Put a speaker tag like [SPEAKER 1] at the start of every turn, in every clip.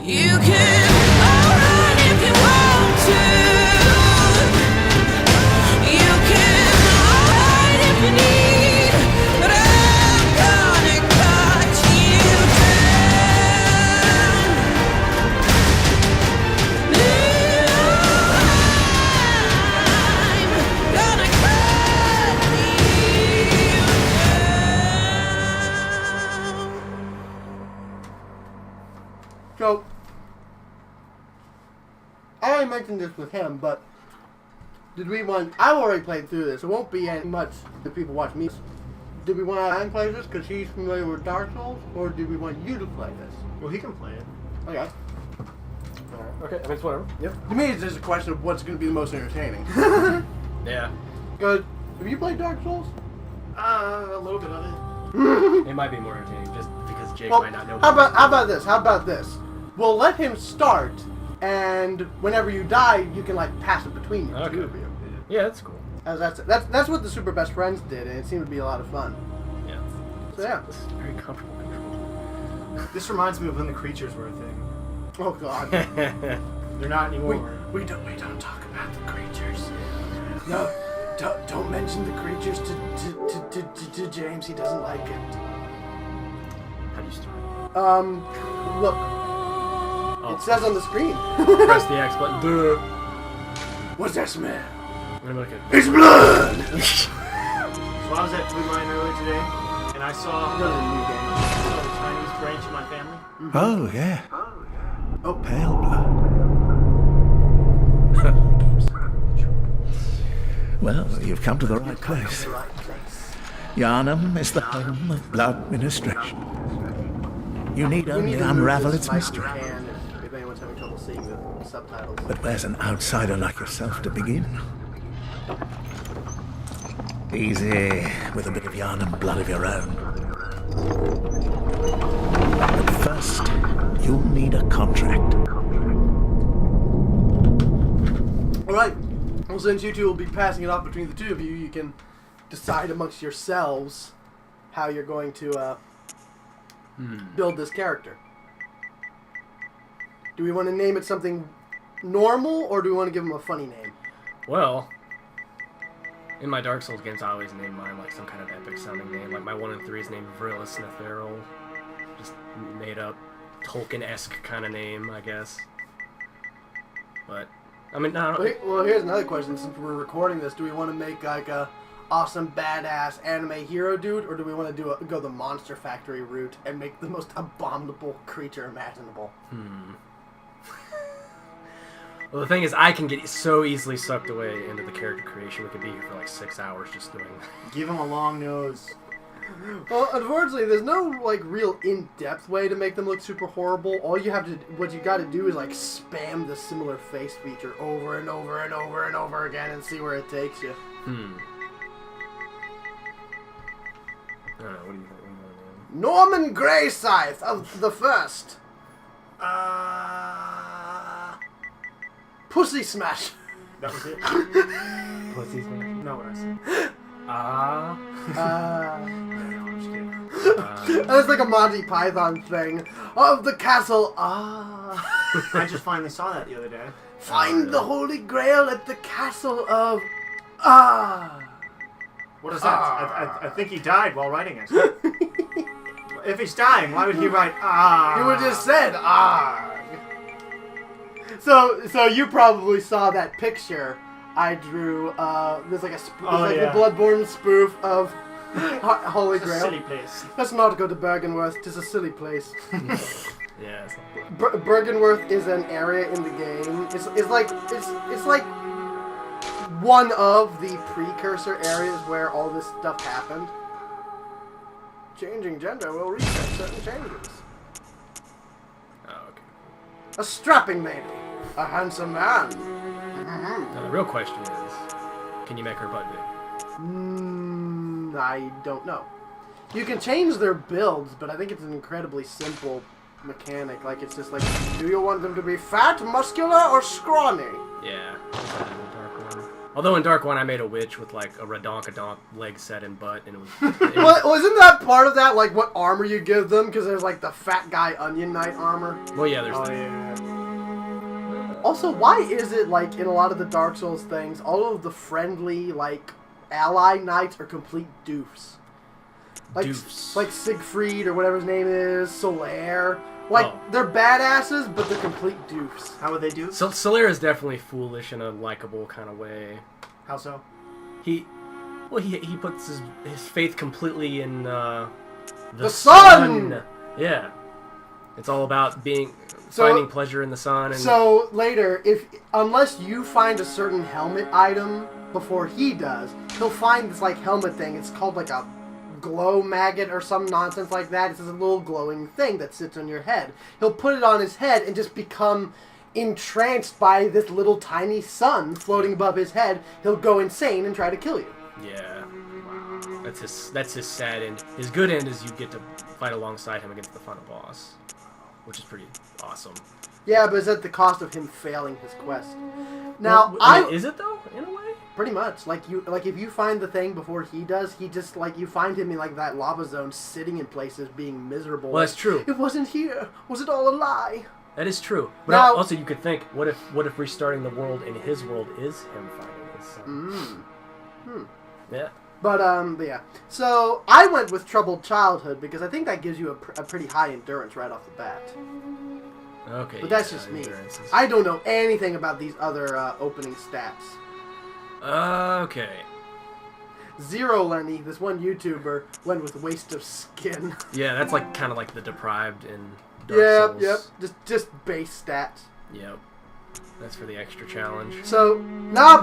[SPEAKER 1] You can run if you want to. You can hide if you need. But I'm gonna cut you down. I'm gonna cut you down.
[SPEAKER 2] So, I already mentioned this with him, but did we want... I've already played through this. It won't be any much if people watch me. Did we want Ryan play this because he's familiar with Dark Souls, or do we want you to play this?
[SPEAKER 3] Well, he can play it.
[SPEAKER 2] Okay.
[SPEAKER 4] Alright. Okay, I mean, it's whatever.
[SPEAKER 2] Yep. To me, it's just a question of what's going to be the most entertaining.
[SPEAKER 4] Yeah.
[SPEAKER 2] Because, have you played Dark Souls?
[SPEAKER 3] A little bit of it.
[SPEAKER 4] It might be more entertaining just because Jake
[SPEAKER 2] Well,
[SPEAKER 4] might not know.
[SPEAKER 2] how about this? How about this? We'll let him start, and whenever you die, you can like pass it between you.
[SPEAKER 4] Okay.
[SPEAKER 2] Two of you.
[SPEAKER 4] Yeah, that's cool.
[SPEAKER 2] As that's what the Super Best Friends did, and it seemed to be a lot of fun.
[SPEAKER 4] Yeah.
[SPEAKER 2] So yeah.
[SPEAKER 4] This is very comfortable control.
[SPEAKER 3] This reminds me of when the creatures were a thing.
[SPEAKER 2] Oh God.
[SPEAKER 3] They're not anymore.
[SPEAKER 2] we don't talk about the creatures. No, don't mention the creatures to James. He doesn't like it.
[SPEAKER 4] How do you start?
[SPEAKER 2] Look.
[SPEAKER 4] Oh.
[SPEAKER 2] It says on the screen.
[SPEAKER 4] Press the X button. Duh.
[SPEAKER 2] What's that smell?
[SPEAKER 4] Wait a minute.
[SPEAKER 2] It's blood!
[SPEAKER 3] So I was at Blue Line earlier today, and I saw
[SPEAKER 2] Go to the new game.
[SPEAKER 3] the Chinese branch of my family.
[SPEAKER 5] Oh, yeah.
[SPEAKER 2] Oh,
[SPEAKER 5] Pale blood. Well, you've come to the right place.
[SPEAKER 2] right place.
[SPEAKER 5] Yharnam is the home of blood administration. You need
[SPEAKER 2] We
[SPEAKER 5] only
[SPEAKER 2] need to
[SPEAKER 5] unravel
[SPEAKER 2] move
[SPEAKER 5] its
[SPEAKER 2] this
[SPEAKER 5] mystery.
[SPEAKER 2] mic if anyone's having trouble seeing the subtitles.
[SPEAKER 5] But where's an outsider like yourself to begin? Easy, with a bit of Yharnam blood of your own. But first, you'll need a contract.
[SPEAKER 2] Alright, well since you two will be passing it off between the two of you, you can decide amongst yourselves how you're going to build this character. Do we want to name it something normal, or do we want to give him a funny name?
[SPEAKER 4] Well, in my Dark Souls games, I always name mine like some kind of epic sounding name. Like my 1 and 3 is named Vrilis Netheral. Just made up Tolkien-esque kind of name, I guess. But, I mean, no.
[SPEAKER 2] Well, here's another question. Since we're recording this, do we want to make like a awesome, badass anime hero dude, or do we want to go the Monster Factory route and make the most abominable creature imaginable?
[SPEAKER 4] Well, the thing is, I can get so easily sucked away into the character creation. We could be here for like 6 hours just doing
[SPEAKER 3] Give him a long nose.
[SPEAKER 2] Well, unfortunately, there's no like real in-depth way to make them look super horrible. What you got to do is like spam the similar face feature over and over and over and over again and see where it takes you.
[SPEAKER 4] I don't know, what do you think?
[SPEAKER 2] Norman Greyscythe of the First. Pussy Smash.
[SPEAKER 3] That was it.
[SPEAKER 4] Pussy smash?
[SPEAKER 3] No, what I said.
[SPEAKER 2] Uh,
[SPEAKER 3] No, I'm just kidding.
[SPEAKER 2] That's like a Monty Python thing. Of the castle.
[SPEAKER 3] I just finally saw that the other day.
[SPEAKER 2] Find the Holy Grail at the castle of.
[SPEAKER 3] What is that? I think he died while writing it. If he's dying, why would he write
[SPEAKER 2] You would just said So you probably saw that picture I drew. There's like a the Bloodborne spoof of Holy
[SPEAKER 3] It's a
[SPEAKER 2] Grail.
[SPEAKER 3] silly place.
[SPEAKER 2] Let's not go to Bergenworth. It's a silly place.
[SPEAKER 4] Yeah, it's like
[SPEAKER 2] Bergenworth is an area in the game. It's like one of the precursor areas where all this stuff happened. Changing gender will reset certain changes.
[SPEAKER 4] oh, okay.
[SPEAKER 2] A strapping lady. A handsome man.
[SPEAKER 4] Now, the real question is, can you make her butt big?
[SPEAKER 2] I don't know. You can change their builds, but I think it's an incredibly simple mechanic. Like, it's just like, do you want them to be fat, muscular, or scrawny?
[SPEAKER 4] Yeah. Dark one. Although in Dark One I made a witch with like a redonkadonk leg set and butt, and it was.
[SPEAKER 2] Well, isn't that part of that, like, what armor you give them? Because there's, like, the fat guy Onion Knight armor.
[SPEAKER 4] Well, yeah, there's
[SPEAKER 3] Oh,
[SPEAKER 4] that.
[SPEAKER 3] yeah.
[SPEAKER 2] Also, why is it, like, in a lot of the Dark Souls things, all of the friendly, like, ally knights are complete doofs? Like,
[SPEAKER 4] Doofs.
[SPEAKER 2] like Siegfried, or whatever his name is, Solaire. Like,
[SPEAKER 4] Oh.
[SPEAKER 2] they're badasses, but they're complete doofs.
[SPEAKER 3] How would they do?
[SPEAKER 4] So Solaire is definitely foolish in a likable kind of way.
[SPEAKER 3] How so?
[SPEAKER 4] He puts his faith completely in the
[SPEAKER 2] sun!
[SPEAKER 4] Yeah, it's all about
[SPEAKER 2] So-
[SPEAKER 4] finding pleasure in the sun. And
[SPEAKER 2] So, later, unless you find a certain helmet item before he does, he'll find this, like, helmet thing. It's called, like, a glow maggot or some nonsense like that. It's just a little glowing thing that sits on your head. He'll put it on his head and just become entranced by this little tiny sun floating above his head. He'll go insane and try to kill you.
[SPEAKER 4] yeah, that's his sad end. His good end is you get to fight alongside him against the final boss, which is pretty awesome.
[SPEAKER 2] Yeah, but it's at the cost of him failing his quest. Now,
[SPEAKER 4] Well, is it though? In a way.
[SPEAKER 2] pretty much, like, if you find the thing before he does, he just, like, you find him in, like, that lava zone sitting in places being miserable.
[SPEAKER 4] Well, that's true.
[SPEAKER 2] It wasn't here. Was it all a lie?
[SPEAKER 4] That is true. But
[SPEAKER 2] Now-
[SPEAKER 4] also, you could think, what if restarting the world in his world is him finding his son? Yeah.
[SPEAKER 2] But yeah. So, I went with Troubled Childhood because I think that gives you a pretty high endurance right off the bat.
[SPEAKER 4] Okay.
[SPEAKER 2] But that's
[SPEAKER 4] yeah,
[SPEAKER 2] just me.
[SPEAKER 4] endurance is-
[SPEAKER 2] I don't know anything about these other opening stats.
[SPEAKER 4] Okay.
[SPEAKER 2] Zero Lenny, this one YouTuber, went with Waste of Skin.
[SPEAKER 4] Yeah, that's like kind of like the deprived in Dark
[SPEAKER 2] Yep,
[SPEAKER 4] Souls.
[SPEAKER 2] just base stats.
[SPEAKER 4] Yep. That's for the extra challenge.
[SPEAKER 2] So, now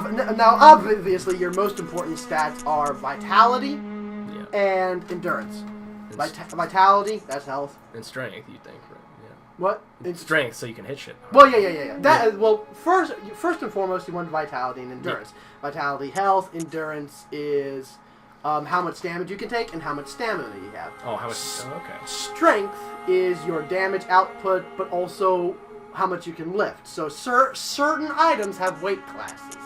[SPEAKER 2] obviously your most important stats are Vitality
[SPEAKER 4] Yeah.
[SPEAKER 2] and Endurance.
[SPEAKER 4] And,
[SPEAKER 2] Vitality, that's health.
[SPEAKER 4] and strength, you think, right? Yeah.
[SPEAKER 2] What?
[SPEAKER 4] Strength, so you can hit shit.
[SPEAKER 2] Well, yeah. Well, first and foremost, you want Vitality and Endurance. Vitality, health. Endurance is how much damage you can take and how much stamina you have.
[SPEAKER 4] Oh, how much? Oh, okay.
[SPEAKER 2] Strength is your damage output, but also how much you can lift. So certain items have weight classes,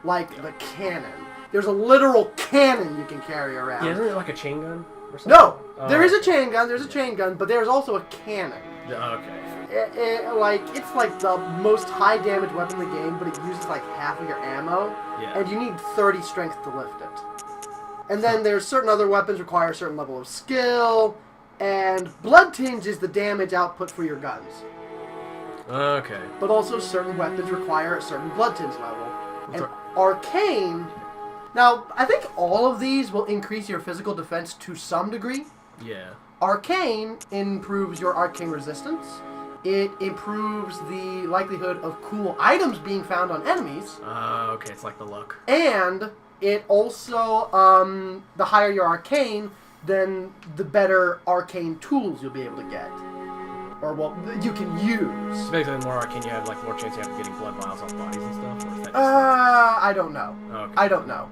[SPEAKER 2] like the cannon. There's a literal cannon you can carry around.
[SPEAKER 4] Yeah, isn't it like a chain gun or something?
[SPEAKER 2] No,
[SPEAKER 4] Oh,
[SPEAKER 2] there is a
[SPEAKER 4] okay.
[SPEAKER 2] chain gun. There's a chain gun, but there's also a cannon.
[SPEAKER 4] Okay.
[SPEAKER 2] It's like the most high damage weapon in the game, but it uses like half of your ammo,
[SPEAKER 4] Yeah.
[SPEAKER 2] and you need 30 strength to lift it. And then there's certain other weapons require a certain level of skill, and Blood Tinge is the damage output for your guns.
[SPEAKER 4] Okay.
[SPEAKER 2] But also certain weapons require a certain Blood Tinge level. And
[SPEAKER 4] What's
[SPEAKER 2] Arcane... Now, I think all of these will increase your physical defense to some degree.
[SPEAKER 4] Yeah.
[SPEAKER 2] Arcane improves your arcane resistance. It improves the likelihood of cool items being found on enemies.
[SPEAKER 4] Okay, it's like the luck.
[SPEAKER 2] And it also, the higher your arcane, then the better arcane tools you'll be able to get. Or, well, you can use.
[SPEAKER 4] So basically, the more arcane you have, like, the more chance you have of getting blood vials off bodies and stuff? Or is that just
[SPEAKER 2] I don't know.
[SPEAKER 4] okay.
[SPEAKER 2] I don't know.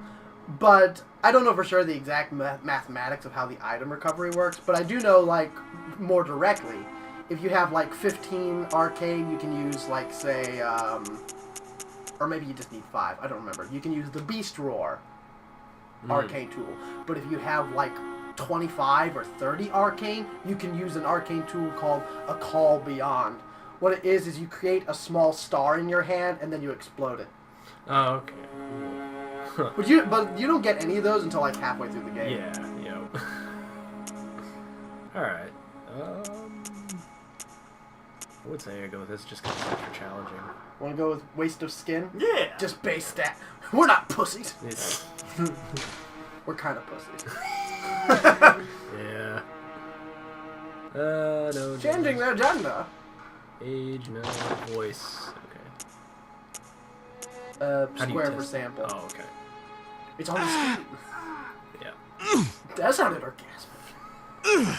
[SPEAKER 2] But I don't know for sure the exact mathematics of how the item recovery works, but I do know, like, more directly, if you have, like, 15 arcane, you can use, like, say, or maybe you just need 5, I don't remember. You can use the Beast Roar arcane tool. But if you have, like, 25 or 30 arcane, you can use an arcane tool called a Call Beyond. What it is you create a small star in your hand, and then you explode it.
[SPEAKER 4] Oh, okay. Huh.
[SPEAKER 2] But you don't get any of those until like halfway through the game.
[SPEAKER 4] Yeah, yep. Alright. I would say I go with this just because it's extra challenging.
[SPEAKER 2] Want to go with Waste of Skin?
[SPEAKER 3] Yeah.
[SPEAKER 2] Just base stat. We're not pussies.
[SPEAKER 4] It's,
[SPEAKER 2] We're kind of pussies.
[SPEAKER 4] yeah. No.
[SPEAKER 2] Changing their gender.
[SPEAKER 4] Age, no, voice. Okay. How do you
[SPEAKER 2] Square for
[SPEAKER 4] test-
[SPEAKER 2] sample.
[SPEAKER 4] Oh, okay.
[SPEAKER 2] It's on the screen.
[SPEAKER 4] Yeah.
[SPEAKER 2] That sounded orgasmic.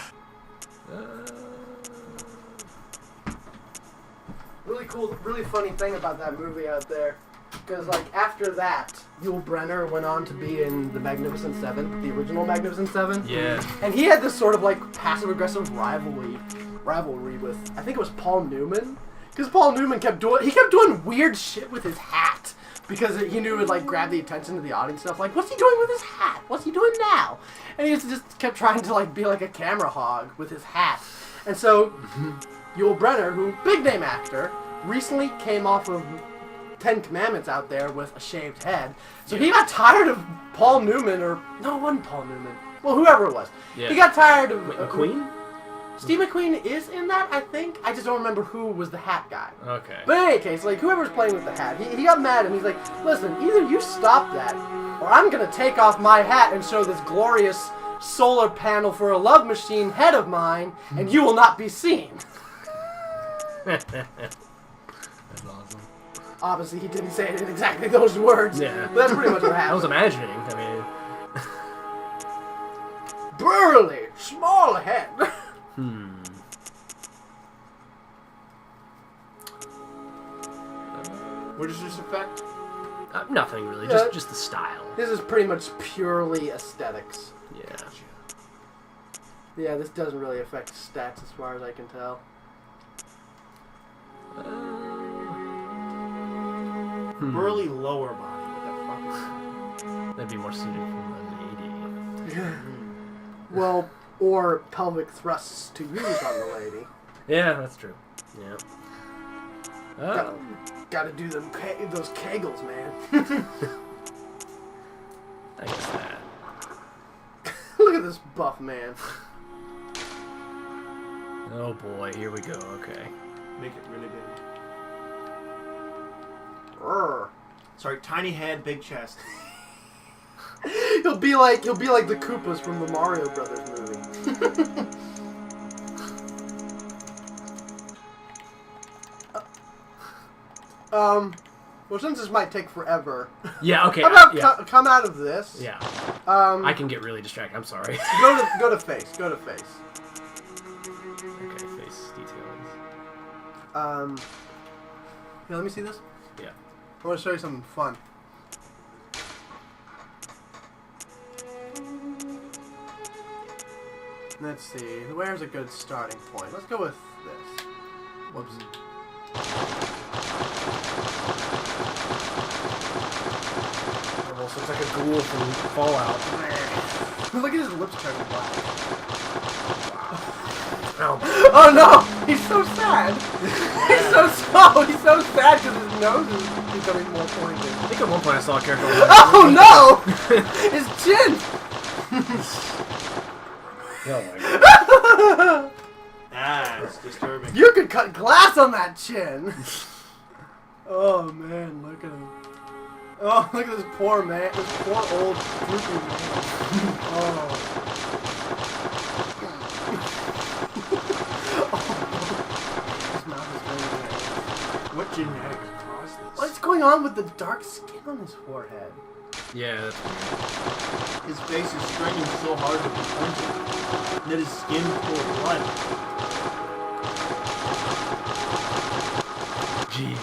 [SPEAKER 2] Really cool, really funny thing about that movie out there. Because, like, after that, Yul Brynner went on to be in The Magnificent Seven, the original Magnificent Seven.
[SPEAKER 4] Yeah.
[SPEAKER 2] And he had this sort of, like, passive-aggressive rivalry with, I think it was Paul Newman. Because Paul Newman kept doing weird shit with his hat. because he knew it would like grab the attention of the audience stuff. Like, what's he doing with his hat? What's he doing now? And he just kept trying to like be like a camera hog with his hat. And so Yul Brynner, who big name actor, recently came off of 10 Commandments out there with a shaved head. So he got tired of Paul Newman, or no, it wasn't Paul Newman. Well, whoever it was.
[SPEAKER 4] Yeah.
[SPEAKER 2] He got tired of
[SPEAKER 4] McQueen?
[SPEAKER 2] Steve McQueen is in that, I think. I just don't remember who was the hat guy.
[SPEAKER 4] Okay.
[SPEAKER 2] But in any case, like, whoever's playing with the hat, he got mad and he's like, listen, either you stop that, or I'm gonna take off my hat and show this glorious solar panel for a love machine head of mine, and you will not be seen.
[SPEAKER 4] That's awesome.
[SPEAKER 2] Obviously, he didn't say it in exactly those words.
[SPEAKER 4] Yeah.
[SPEAKER 2] But that's pretty much what
[SPEAKER 4] I was
[SPEAKER 2] happened.
[SPEAKER 4] imagining. I mean...
[SPEAKER 2] Burly, small head.
[SPEAKER 3] What does this affect?
[SPEAKER 4] Nothing really,
[SPEAKER 2] Yeah.
[SPEAKER 4] just the style.
[SPEAKER 2] This is pretty much purely aesthetics.
[SPEAKER 4] Yeah.
[SPEAKER 2] Yeah, this doesn't really affect stats as far as I can tell.
[SPEAKER 3] Burly lower body. What the fuck is that?
[SPEAKER 4] That'd be more suited for a lady.
[SPEAKER 2] Well, or pelvic thrusts to use on the lady.
[SPEAKER 4] Yeah, that's true. Yeah.
[SPEAKER 2] Gotta do them those kegels, man.
[SPEAKER 4] I guess that.
[SPEAKER 2] Look at this buff man.
[SPEAKER 4] Oh boy, here we go. Okay.
[SPEAKER 3] Make it really big.
[SPEAKER 2] Urgh.
[SPEAKER 3] Sorry, tiny head, big chest.
[SPEAKER 2] He'll be like the Koopas from the Mario Brothers movie. Well, since this might take forever,
[SPEAKER 4] Yeah. Okay.
[SPEAKER 2] how about
[SPEAKER 4] yeah.
[SPEAKER 2] come out of this?
[SPEAKER 4] Yeah.
[SPEAKER 2] I
[SPEAKER 4] I can get really distracted. I'm sorry.
[SPEAKER 2] go to face. Go to face.
[SPEAKER 4] Okay. Face details.
[SPEAKER 2] Here, let me see this.
[SPEAKER 4] Yeah.
[SPEAKER 2] I want to show you something fun. Let's see. Where's a good starting point? Let's go with this. Whoops.
[SPEAKER 4] Almost looks like a ghoul from Fallout.
[SPEAKER 2] Look at his lips turning black.
[SPEAKER 4] Oh,
[SPEAKER 2] Oh no! He's so sad! He's so sad because his nose is becoming more pointed.
[SPEAKER 4] I think at one point I saw a character.
[SPEAKER 2] Oh no! His chin!
[SPEAKER 4] Oh my god.
[SPEAKER 3] Ah, it's disturbing.
[SPEAKER 2] You could cut glass on that chin! Oh man, look at him. Oh, look at this poor man. This poor old droopy man. Oh. His mouth is very red.
[SPEAKER 3] What genetic caused this?
[SPEAKER 2] What's going on with the dark skin on his forehead?
[SPEAKER 4] Yeah. That's weird.
[SPEAKER 3] His face is straining so hard to be pointed that his skin is full of blood.
[SPEAKER 4] Gee.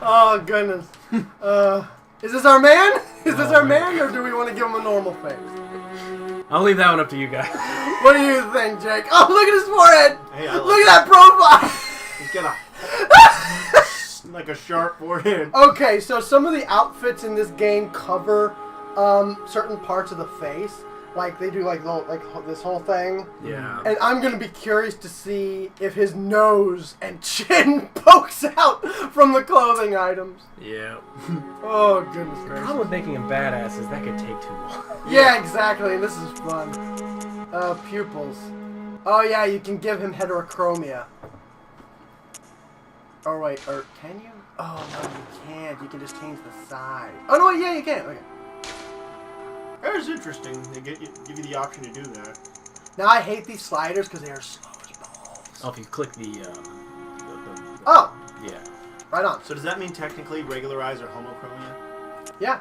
[SPEAKER 2] Oh goodness. Is this our man? Is this our man, or do we want to give him a normal face?
[SPEAKER 4] I'll leave that one up to you guys.
[SPEAKER 2] What do you think, Jake? Oh, look at his forehead!
[SPEAKER 3] Hey, I
[SPEAKER 2] Look at that profile!
[SPEAKER 3] He's got a like a sharp forehead.
[SPEAKER 2] Okay, so some of the outfits in this game cover certain parts of the face. Like they do like this whole thing.
[SPEAKER 4] Yeah.
[SPEAKER 2] And I'm gonna be curious to see if his nose and chin pokes out from the clothing items.
[SPEAKER 4] Yeah.
[SPEAKER 2] Oh goodness
[SPEAKER 4] The
[SPEAKER 2] gracious.
[SPEAKER 4] problem with making him badass is that could take too long.
[SPEAKER 2] Yeah, exactly. This is fun. Pupils. Oh yeah, you can give him heterochromia. Oh wait, or can you? Oh no, you can't. You can just change the size. Oh no, wait, yeah, you can. Okay.
[SPEAKER 3] That is interesting. They give you the option to do that.
[SPEAKER 2] Now I hate these sliders because they are slow as balls.
[SPEAKER 4] Oh, if you click the
[SPEAKER 2] Oh,
[SPEAKER 4] yeah.
[SPEAKER 2] right on.
[SPEAKER 3] So does that mean technically regular eyes are homochromia?
[SPEAKER 2] Yeah.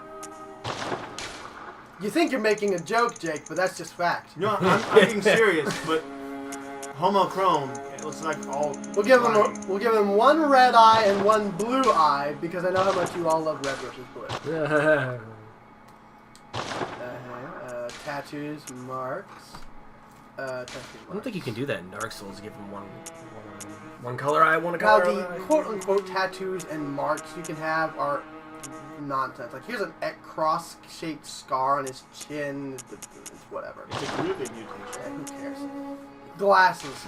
[SPEAKER 2] You think you're making a joke, Jake, but that's just fact.
[SPEAKER 3] No, I'm being serious, but homochrome, it looks like all.
[SPEAKER 2] We'll give
[SPEAKER 3] blind.
[SPEAKER 2] him one red eye and one blue eye because I know how much you all love red versus blue. Tattoos, marks.
[SPEAKER 4] I don't think you can do that in Dark Souls. Give him one color eye, one color
[SPEAKER 2] Now, the
[SPEAKER 4] eye.
[SPEAKER 2] quote-unquote tattoos and marks you can have are nonsense. Like, here's a cross-shaped scar on his chin. It's whatever.
[SPEAKER 3] It's a groovy mutation.
[SPEAKER 2] Yeah, who cares? Glasses.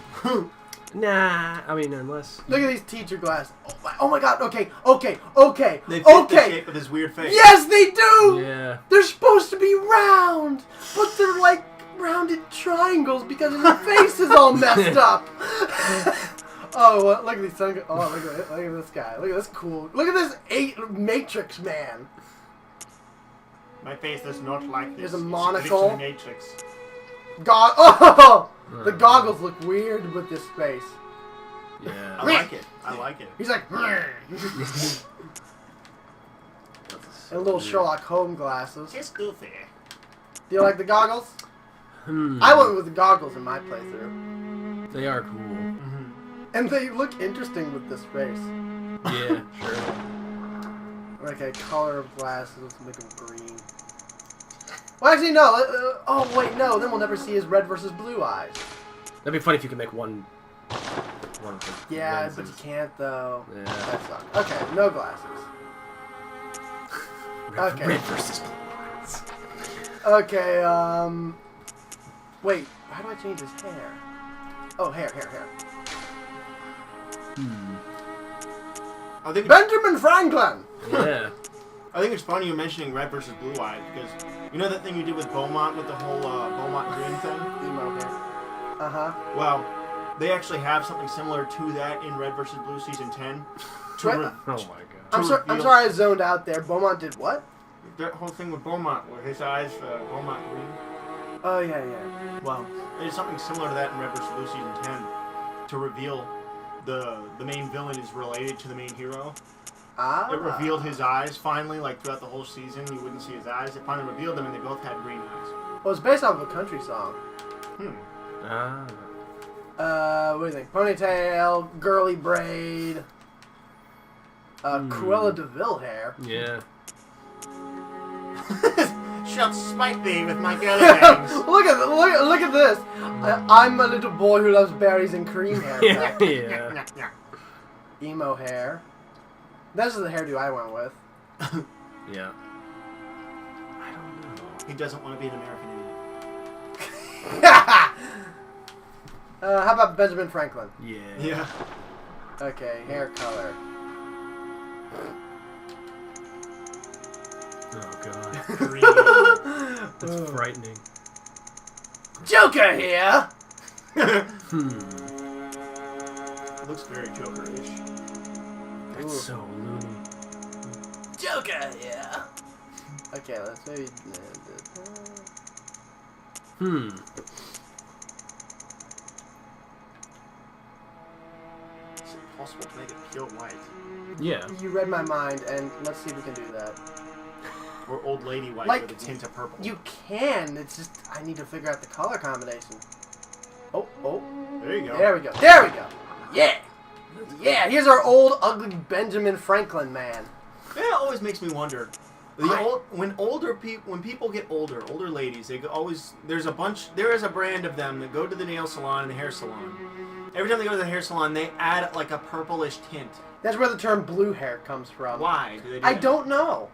[SPEAKER 4] Nah, I mean, unless...
[SPEAKER 2] Look at these teacher glasses. Oh my god, okay.
[SPEAKER 3] They fit the shape of his weird face.
[SPEAKER 2] Yes, they do!
[SPEAKER 4] Yeah.
[SPEAKER 2] They're supposed to be round, but they're like rounded triangles because his face is all messed up. Oh, well, look at these sun. Oh, look at it. Look at this guy. Look at this cool. Look at this Matrix man.
[SPEAKER 3] My face is not like this.
[SPEAKER 2] There's a
[SPEAKER 3] It's
[SPEAKER 2] monocle.
[SPEAKER 3] glitch in the Matrix.
[SPEAKER 2] Oh, the goggles look weird with this face.
[SPEAKER 4] Yeah.
[SPEAKER 3] I like it. I like it.
[SPEAKER 2] He's like. And little Sherlock Holmes glasses.
[SPEAKER 3] It's goofy.
[SPEAKER 2] Do you like the goggles? I went with the goggles in my playthrough.
[SPEAKER 4] They are cool.
[SPEAKER 2] And they look interesting with this face.
[SPEAKER 4] Yeah, sure.
[SPEAKER 2] Okay, color of glasses. Let's make them green. Well, actually, no. Oh, wait, no. Then we'll never see his red versus blue eyes.
[SPEAKER 4] That'd be funny if you could make one of the
[SPEAKER 2] Yeah,
[SPEAKER 4] lenses.
[SPEAKER 2] but you can't, though.
[SPEAKER 4] Yeah.
[SPEAKER 2] That sucks. Okay, no glasses. Okay.
[SPEAKER 4] Red versus blue eyes.
[SPEAKER 2] Okay, Wait, how do I change his hair? Oh, hair.
[SPEAKER 3] I think
[SPEAKER 2] Benjamin Franklin!
[SPEAKER 4] Yeah.
[SPEAKER 3] I think it's funny you mentioning red versus blue eyes because you know that thing you did with Beaumont with the whole Beaumont green thing?
[SPEAKER 2] Emo hair. Uh-huh.
[SPEAKER 3] Well, they actually have something similar to that in Red versus Blue Season 10.
[SPEAKER 2] What?
[SPEAKER 4] Oh my god.
[SPEAKER 2] I'm
[SPEAKER 3] reveal-
[SPEAKER 2] sorry I zoned out there. Beaumont did what?
[SPEAKER 3] That whole thing with Beaumont, where his eyes, Beaumont green.
[SPEAKER 2] Oh, yeah.
[SPEAKER 3] Well, they did something similar to that in Red vs. Blue Season 10 to reveal the main villain is related to the main hero.
[SPEAKER 2] Ah.
[SPEAKER 3] It revealed his eyes finally, like throughout the whole season. You wouldn't see his eyes. It finally revealed them, and they both had green eyes.
[SPEAKER 2] Well, it's based off of a country song.
[SPEAKER 4] Ah.
[SPEAKER 2] What do you think? Ponytail, girly braid, Cruella de Vil hair.
[SPEAKER 4] Yeah.
[SPEAKER 3] Shall smite thee with my girly bangs.
[SPEAKER 2] Look at this. I'm a little boy who loves berries and cream hair.
[SPEAKER 4] Yeah.
[SPEAKER 2] Emo hair. This is the hairdo I went with.
[SPEAKER 4] Yeah.
[SPEAKER 3] I don't know. He doesn't want to be an American idiot.
[SPEAKER 2] How about Benjamin Franklin?
[SPEAKER 4] Yeah.
[SPEAKER 3] Yeah.
[SPEAKER 2] Okay, hair color.
[SPEAKER 4] Oh god.
[SPEAKER 3] Green.
[SPEAKER 4] That's frightening.
[SPEAKER 2] Joker here.
[SPEAKER 3] Looks very Joker-ish.
[SPEAKER 4] That's so loony.
[SPEAKER 2] Joker here. Okay, let's say.
[SPEAKER 3] Is it possible to make it pure white?
[SPEAKER 4] Yeah.
[SPEAKER 2] You read my mind, and let's see if we can do that.
[SPEAKER 3] Or old lady white
[SPEAKER 2] Like,
[SPEAKER 3] with a tint of purple?
[SPEAKER 2] You can. It's just I need to figure out the color combination. Oh.
[SPEAKER 3] There you go.
[SPEAKER 2] There we go. Yeah. Yeah. Here's our old ugly Benjamin Franklin man.
[SPEAKER 3] That always makes me wonder. When people get older ladies, there is a brand of them that go to the nail salon and the hair salon. Every time they go to the hair salon, they add like a purplish tint.
[SPEAKER 2] That's where the term blue hair comes from.
[SPEAKER 3] Why do they do
[SPEAKER 2] I
[SPEAKER 3] that?
[SPEAKER 2] don't know.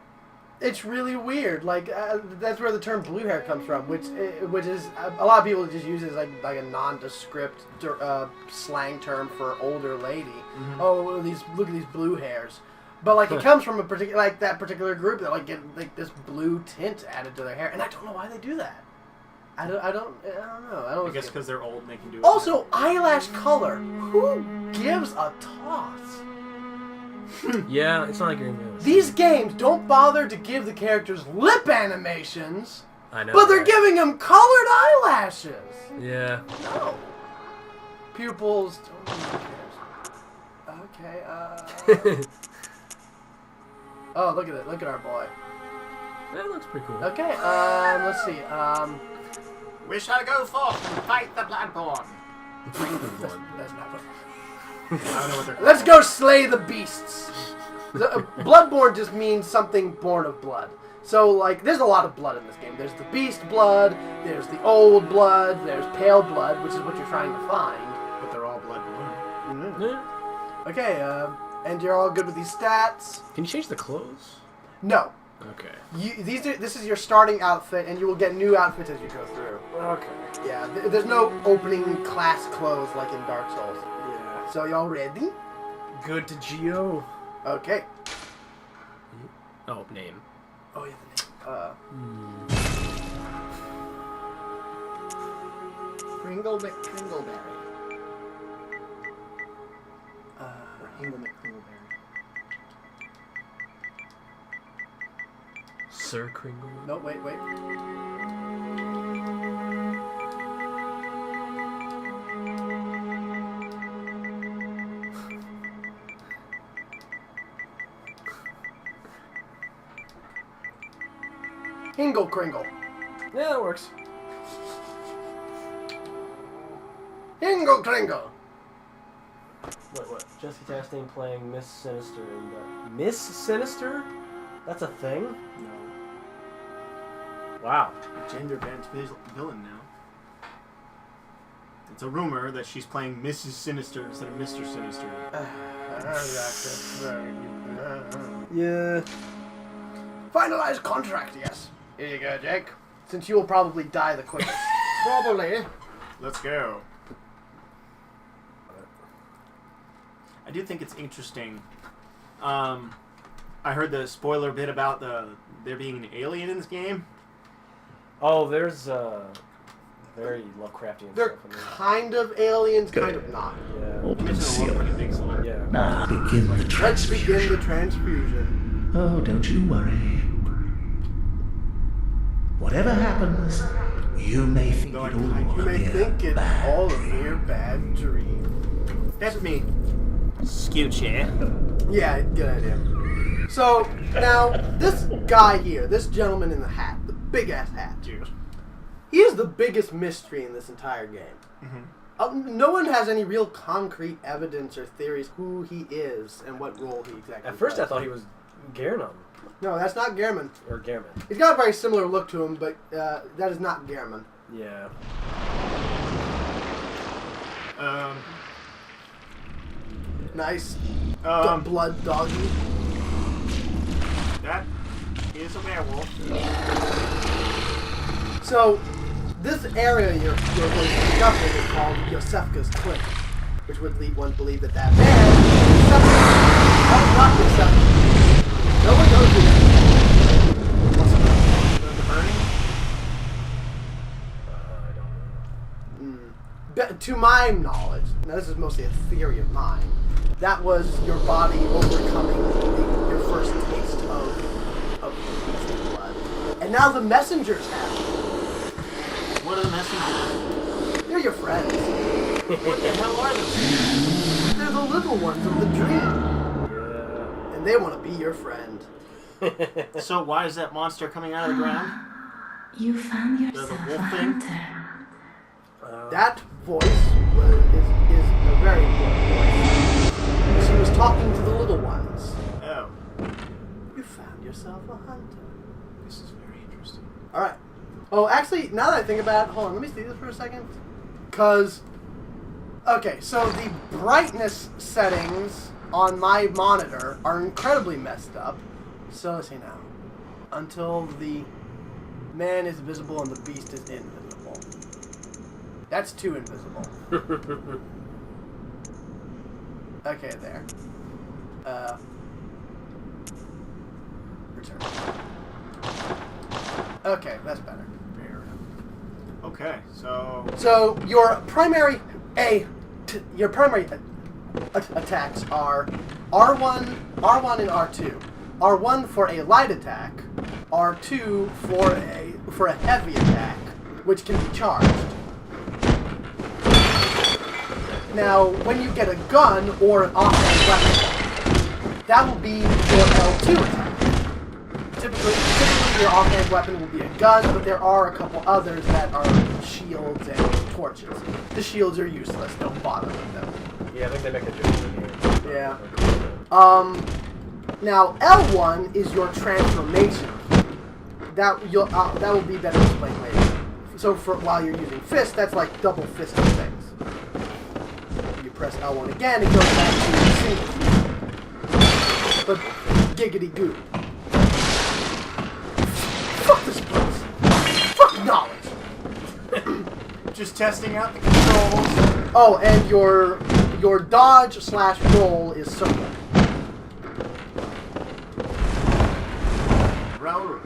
[SPEAKER 2] It's really weird. Like that's where the term blue hair comes from, which is a lot of people just use it as like a nondescript slang term for older lady.
[SPEAKER 3] Mm-hmm.
[SPEAKER 2] Oh, look at these blue hairs. But like it comes from a particular that particular group that like get like this blue tint added to their hair, and I don't know why they do that. I don't know.
[SPEAKER 3] I guess because they're old and they can do it.
[SPEAKER 2] Also, eyelash color. Who gives a toss?
[SPEAKER 4] Yeah, it's not like you're gonna
[SPEAKER 2] These games don't bother to give the characters lip animations,
[SPEAKER 4] I know.
[SPEAKER 2] but they're
[SPEAKER 4] right?
[SPEAKER 2] giving them colored eyelashes.
[SPEAKER 4] Yeah.
[SPEAKER 2] No. Pupils. Oh, who cares? Okay. Oh, look at it. Look at our boy.
[SPEAKER 4] That looks pretty cool.
[SPEAKER 2] Okay. Let's see.
[SPEAKER 3] We shall go forth and fight the Bloodborne.
[SPEAKER 2] That's not what.
[SPEAKER 3] I don't know what they're called.
[SPEAKER 2] Let's go slay the beasts. Bloodborne just means something born of blood. So, like, there's a lot of blood in this game. There's the beast blood, there's the old blood, there's pale blood, which is what you're trying to find.
[SPEAKER 3] But they're all Bloodborne.
[SPEAKER 2] Mm-hmm.
[SPEAKER 4] Yeah.
[SPEAKER 2] Okay, and you're all good with these stats?
[SPEAKER 4] Can you change the clothes?
[SPEAKER 2] No.
[SPEAKER 4] Okay.
[SPEAKER 2] This is your starting outfit, and you will get new outfits as you go through.
[SPEAKER 4] Okay.
[SPEAKER 2] Yeah, there's no opening class clothes like in Dark Souls.
[SPEAKER 4] Yeah.
[SPEAKER 2] So, y'all ready?
[SPEAKER 4] Good to Geo.
[SPEAKER 2] Okay.
[SPEAKER 4] Oh, name.
[SPEAKER 2] Oh, yeah, the name. Kringle McKringleberry. Kringle McKringleberry.
[SPEAKER 4] Sir Kringle.
[SPEAKER 2] No, wait. Hingle Kringle.
[SPEAKER 4] Yeah, that works.
[SPEAKER 2] Hingle Kringle.
[SPEAKER 4] What? Jesse Chastain playing Miss Sinister in Miss Sinister? That's a thing?
[SPEAKER 3] No.
[SPEAKER 4] Wow.
[SPEAKER 3] Gender bent villain now. It's a rumor that she's playing Mrs. Sinister instead of Mr. Sinister.
[SPEAKER 4] Yeah.
[SPEAKER 2] Finalized contract, yes. Here you go, Jake. Since you will probably die the quickest. Probably.
[SPEAKER 3] Let's go. I do think it's interesting. I heard the spoiler bit about there being an alien in this game.
[SPEAKER 4] Oh, there's very Lovecraftian
[SPEAKER 2] They're
[SPEAKER 4] stuff in there.
[SPEAKER 2] kind of aliens, kind of not.
[SPEAKER 4] Yeah.
[SPEAKER 5] Open
[SPEAKER 3] Mention a
[SPEAKER 5] seal.
[SPEAKER 3] little bit, so.
[SPEAKER 4] Yeah.
[SPEAKER 5] Now begin the
[SPEAKER 2] Let's begin the
[SPEAKER 5] transfusion.
[SPEAKER 2] transfusion.
[SPEAKER 5] Oh, don't you worry. Whatever happens, you may think it all
[SPEAKER 2] You may
[SPEAKER 5] mere
[SPEAKER 2] think it's
[SPEAKER 5] bad
[SPEAKER 2] all a mere bad dream.
[SPEAKER 3] That's me.
[SPEAKER 4] Scooch, yeah.
[SPEAKER 2] Yeah, good idea. So, now, this guy here, this gentleman in the hat, the big-ass hat,
[SPEAKER 3] Dude.
[SPEAKER 2] he is the biggest mystery in this entire game.
[SPEAKER 3] Mm-hmm.
[SPEAKER 2] No one has any real concrete evidence or theories who he is and what role he exactly
[SPEAKER 4] At first I
[SPEAKER 2] does.
[SPEAKER 4] thought he was Garnon.
[SPEAKER 2] No, that's not Gehrman.
[SPEAKER 4] Or Garmin.
[SPEAKER 2] He's got a very similar look to him, but that is not Gehrman.
[SPEAKER 4] Yeah.
[SPEAKER 2] Nice.
[SPEAKER 3] Um,
[SPEAKER 2] Blood doggy.
[SPEAKER 3] That is a werewolf.
[SPEAKER 2] So, this area you're going to pick up in is called Yosefka's Cliff, which would lead one to believe that that man, Yosefka, that's not Yosefka. No one knows who that is. What's
[SPEAKER 3] The burning?
[SPEAKER 4] I don't know.
[SPEAKER 2] To my knowledge, now this is mostly a theory of mine, that was your body overcoming your first taste of the beast blood. And now the messengers have it.
[SPEAKER 3] What are the messengers?
[SPEAKER 2] They're your friends.
[SPEAKER 3] What the hell are they?
[SPEAKER 2] They're the little ones of the dream.
[SPEAKER 4] Yeah.
[SPEAKER 2] And they want to be your friend.
[SPEAKER 3] So why is that monster coming out of the ground?
[SPEAKER 6] You found
[SPEAKER 3] The
[SPEAKER 6] yourself a
[SPEAKER 3] wolf thing?
[SPEAKER 6] hunter.
[SPEAKER 2] That voice is a very important voice. She was talking to the little ones.
[SPEAKER 3] Oh,
[SPEAKER 2] You found yourself a hunter.
[SPEAKER 3] this is very interesting.
[SPEAKER 2] Alright. Oh, actually, now that I think about it, hold on, let me see this for a second. Because, okay, so the brightness settings on my monitor are incredibly messed up. So let's see now. Until the man is visible and the beast is invisible. That's too invisible. Okay, there. Return. Okay, that's better.
[SPEAKER 3] Okay, so
[SPEAKER 2] So your primary attacks are R1 and R2. R1 for a light attack, R2 for a heavy attack, which can be charged. Now, when you get a gun or an offhand weapon, that will be your L2 attack. Typically your offhand weapon will be a gun, but there are a couple others that are shields and torches. The shields are useless, don't bother with them.
[SPEAKER 4] Yeah, I think they make a joke in here.
[SPEAKER 2] Yeah. Now, L1 is your transformation key. That will be better explained later. So while you're using fist, that's like double fisting things. You press L1 again, it goes back to single fist. But giggity goo. Fuck this place. Fuck knowledge.
[SPEAKER 3] Just testing out the controls.
[SPEAKER 2] Oh, and your dodge / roll is circle.
[SPEAKER 3] Row.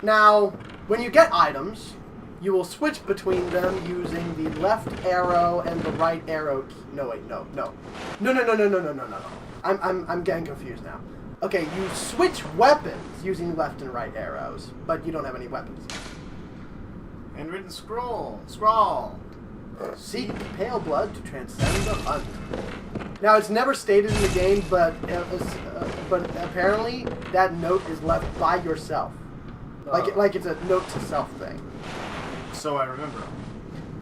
[SPEAKER 2] Now, when you get items, you will switch between them using the left arrow and the right arrow key. No, wait, no. I'm getting confused now. Okay, you switch weapons using left and right arrows, but you don't have any weapons.
[SPEAKER 3] Handwritten scroll. Scrawl.
[SPEAKER 2] Seek pale blood to transcend the hunt. Now, it's never stated in the game, but apparently that note is left by yourself. Like it's a note to self thing.
[SPEAKER 3] So I remember.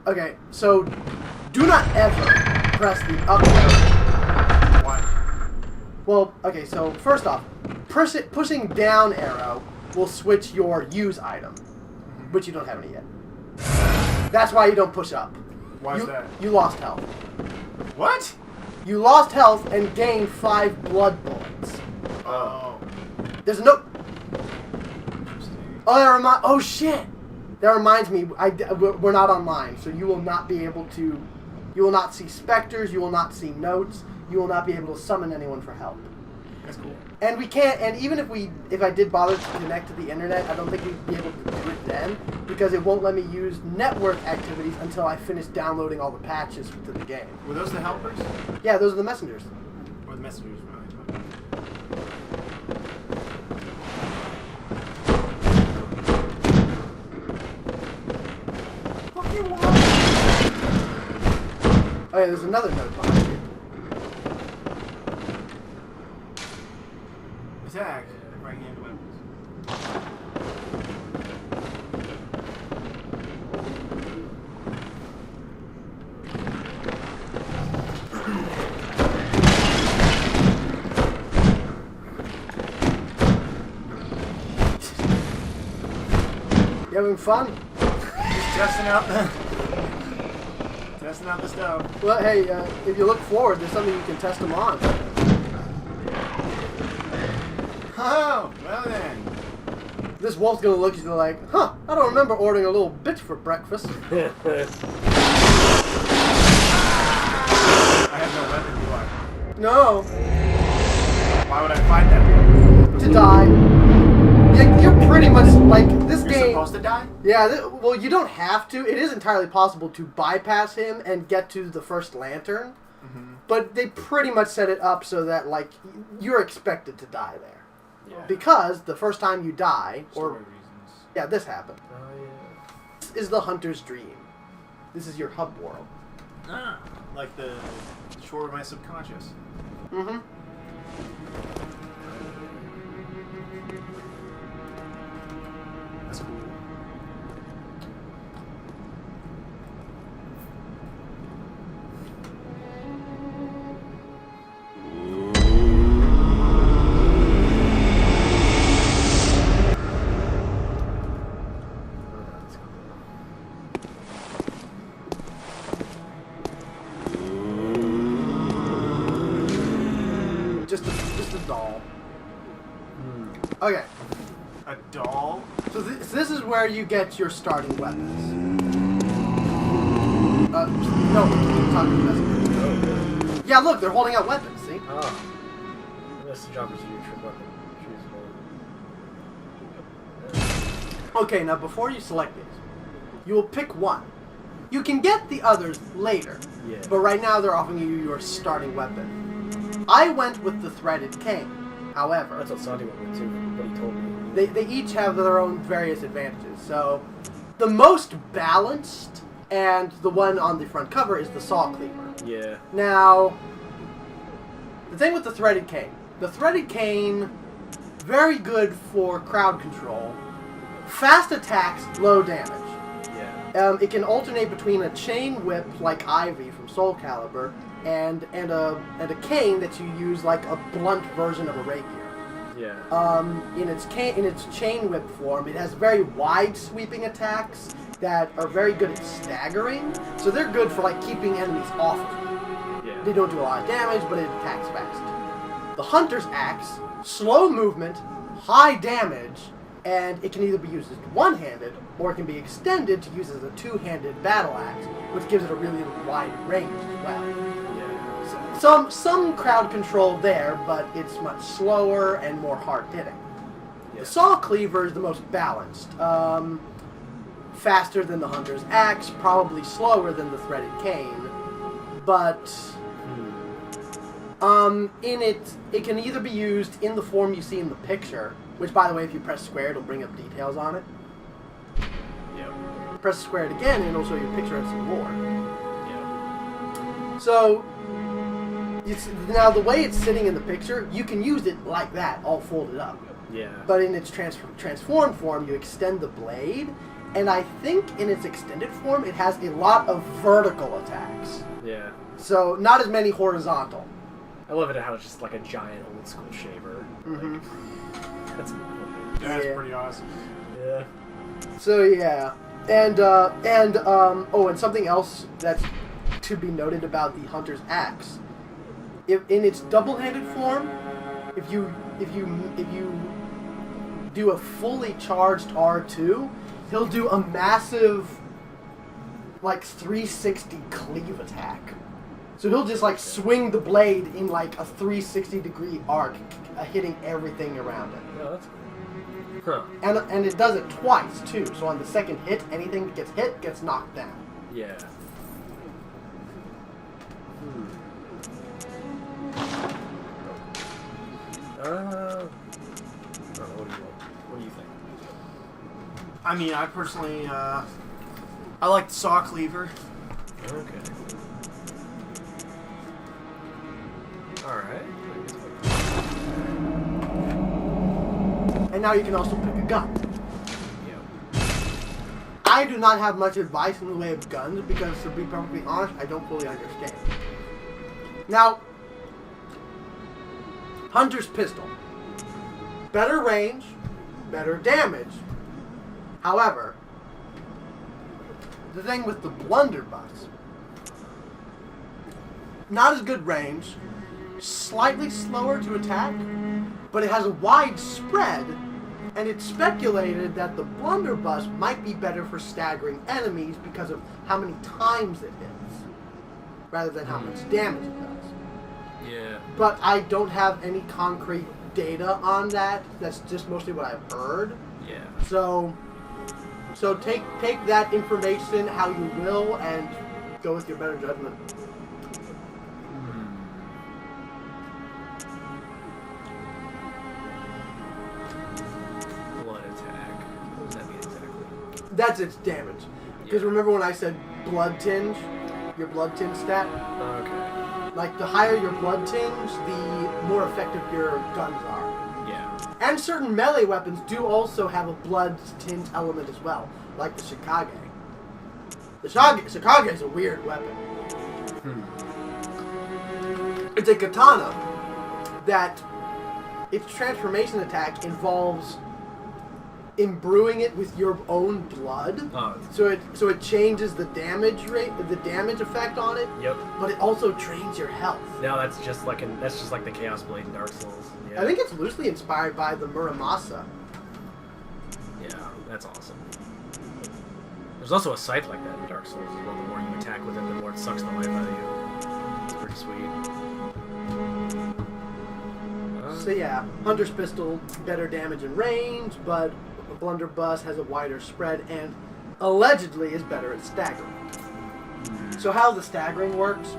[SPEAKER 2] Okay, so do not ever press the up arrow.
[SPEAKER 3] Why?
[SPEAKER 2] Well, okay, so first off, pushing down arrow will switch your use item, which you don't have any yet. That's why you don't push up.
[SPEAKER 3] Why is that?
[SPEAKER 2] You lost health.
[SPEAKER 3] What?
[SPEAKER 2] You lost health and gained 5 blood bullets.
[SPEAKER 3] Oh.
[SPEAKER 2] There's a note. Oh, shit! That reminds me, we're not online, so you will not be able to... You will not see specters, you will not see notes, you will not be able to summon anyone for help.
[SPEAKER 3] That's cool.
[SPEAKER 2] And we can't, and even if I did bother to connect to the internet, I don't think we'd be able to do it then, because it won't let me use network activities until I finish downloading all the patches to the game.
[SPEAKER 3] Were those the helpers?
[SPEAKER 2] Yeah, those are the messengers.
[SPEAKER 3] Or the messengers?
[SPEAKER 2] What do you want? Oh yeah, there's another note behind you.
[SPEAKER 3] Attack. Right-hand weapons.
[SPEAKER 2] You having fun?
[SPEAKER 3] Just testing out the stuff.
[SPEAKER 2] Well, hey, if you look forward, there's something you can test them on.
[SPEAKER 3] Oh, well then.
[SPEAKER 2] This wolf's gonna look at you like, huh, I don't remember ordering a little bitch for breakfast.
[SPEAKER 3] I have no weapon, do I?
[SPEAKER 2] No.
[SPEAKER 3] Why would I fight that?
[SPEAKER 2] To die. You're pretty much, like, this
[SPEAKER 3] You're
[SPEAKER 2] game...
[SPEAKER 3] supposed to die?
[SPEAKER 2] Yeah, well, you don't have to. It is entirely possible to bypass him and get to the first lantern.
[SPEAKER 3] Mm-hmm.
[SPEAKER 2] But they pretty much set it up so that, like, you're expected to die there.
[SPEAKER 3] Yeah.
[SPEAKER 2] Because the first time you die,
[SPEAKER 3] Story
[SPEAKER 2] or...
[SPEAKER 3] reasons.
[SPEAKER 2] Yeah, this happened.
[SPEAKER 4] Oh, yeah.
[SPEAKER 2] This is the hunter's dream. This is your hub world.
[SPEAKER 3] Ah, like the shore of my subconscious.
[SPEAKER 2] Mm-hmm.
[SPEAKER 3] That's cool.
[SPEAKER 2] Just a doll. Okay.
[SPEAKER 3] A doll?
[SPEAKER 2] So this is where you get your starting weapons. No, I'm talking to messengers. Yeah, look, they're holding out weapons, see?
[SPEAKER 4] Oh. That's the jumper to your trick weapon. Choose one.
[SPEAKER 2] Okay, now before you select these, you will pick one. You can get the others later,
[SPEAKER 4] Yeah.
[SPEAKER 2] but right now they're offering you your starting weapon. I went with the threaded cane. However,
[SPEAKER 4] That's what Sandy went with too, what he told me.
[SPEAKER 2] they each have their own various advantages. So, the most balanced and the one on the front cover is the saw cleaver.
[SPEAKER 4] Yeah.
[SPEAKER 2] Now, the thing with the threaded cane, very good for crowd control, fast attacks, low damage.
[SPEAKER 4] Yeah.
[SPEAKER 2] It can alternate between a chain whip like Ivy from Soul Calibur and a cane that you use like a blunt version of a rapier.
[SPEAKER 4] Yeah.
[SPEAKER 2] In its chain whip form, it has very wide sweeping attacks that are very good at staggering. So they're good for like keeping enemies off of you.
[SPEAKER 4] Yeah.
[SPEAKER 2] They don't do a lot of damage, but it attacks fast. The Hunter's Axe, slow movement, high damage, and it can either be used as one-handed or it can be extended to use as a two-handed battle axe, which gives it a really wide range as well.
[SPEAKER 4] Yeah.
[SPEAKER 2] Some crowd control there, but it's much slower and more hard-hitting.
[SPEAKER 4] Yeah.
[SPEAKER 2] The Saw Cleaver is the most balanced. Faster than the Hunter's Axe, probably slower than the Threaded Cane, but it can either be used in the form you see in the picture, which, by the way, if you press square, it'll bring up details on it.
[SPEAKER 4] Yeah.
[SPEAKER 2] Press square it again, and it'll show you a picture and some more.
[SPEAKER 4] Yeah.
[SPEAKER 2] So, now the way it's sitting in the picture, you can use it like that, all folded up.
[SPEAKER 4] Yeah.
[SPEAKER 2] But in its transformed form, you extend the blade, and I think in its extended form, it has a lot of vertical attacks.
[SPEAKER 4] Yeah.
[SPEAKER 2] So, not as many horizontal.
[SPEAKER 4] I love it how it's just like a giant old school shaver.
[SPEAKER 2] Mm-hmm.
[SPEAKER 4] Like, that's
[SPEAKER 3] That's
[SPEAKER 2] Yeah.
[SPEAKER 3] pretty awesome.
[SPEAKER 4] yeah.
[SPEAKER 2] So yeah, and something else that's to be noted about the Hunter's Axe, if in its double-handed form, if you do a fully charged R2, he'll do a massive like 360 cleave attack. So he'll just like swing the blade in like a 360-degree arc, hitting everything around it.
[SPEAKER 4] Oh, that's cool. Huh.
[SPEAKER 2] And it does it twice, too. So on the second hit, anything that gets hit gets knocked down.
[SPEAKER 4] Yeah. What do you think?
[SPEAKER 3] I mean, I personally, I like the Saw Cleaver.
[SPEAKER 4] Okay. Alright.
[SPEAKER 2] And now you can also pick a gun.
[SPEAKER 4] Yeah.
[SPEAKER 2] I do not have much advice in the way of guns because, to be perfectly honest, I don't fully understand. Now, Hunter's Pistol. Better range, better damage. However, the thing with the blunderbuss, not as good range, slightly slower to attack, but it has a wide spread, and it's speculated that the blunderbuss might be better for staggering enemies because of how many times it hits, rather than how much damage it does.
[SPEAKER 4] Yeah.
[SPEAKER 2] But I don't have any concrete data on that. That's just mostly what I've heard.
[SPEAKER 4] Yeah.
[SPEAKER 2] So take that information how you will and go with your better judgment.
[SPEAKER 4] Blood attack. What does that mean exactly?
[SPEAKER 2] That's its damage. Because
[SPEAKER 4] Yeah.
[SPEAKER 2] remember when I said blood tinge? Your blood tinge stat?
[SPEAKER 4] Okay.
[SPEAKER 2] Like, the higher your blood tinge, the more effective your guns are.
[SPEAKER 4] Yeah.
[SPEAKER 2] And certain melee weapons do also have a blood tinge element as well, like the Shikage. The Shikage is a weird weapon. It's a katana that its transformation attack involves imbruing it with your own blood.
[SPEAKER 4] Oh.
[SPEAKER 2] So it changes the damage rate, the damage effect on it,
[SPEAKER 4] Yep.
[SPEAKER 2] but it also drains your health.
[SPEAKER 4] Now that's just like the Chaos Blade in Dark Souls. Yeah.
[SPEAKER 2] I think it's loosely inspired by the Muramasa.
[SPEAKER 4] Yeah, that's awesome. There's also a scythe like that in Dark Souls as well. The more you attack with it, the more it sucks the life out of you. It's pretty sweet.
[SPEAKER 2] So yeah, Hunter's Pistol, better damage and range, but a Blunderbuss has a wider spread and allegedly is better at staggering. So how the staggering works?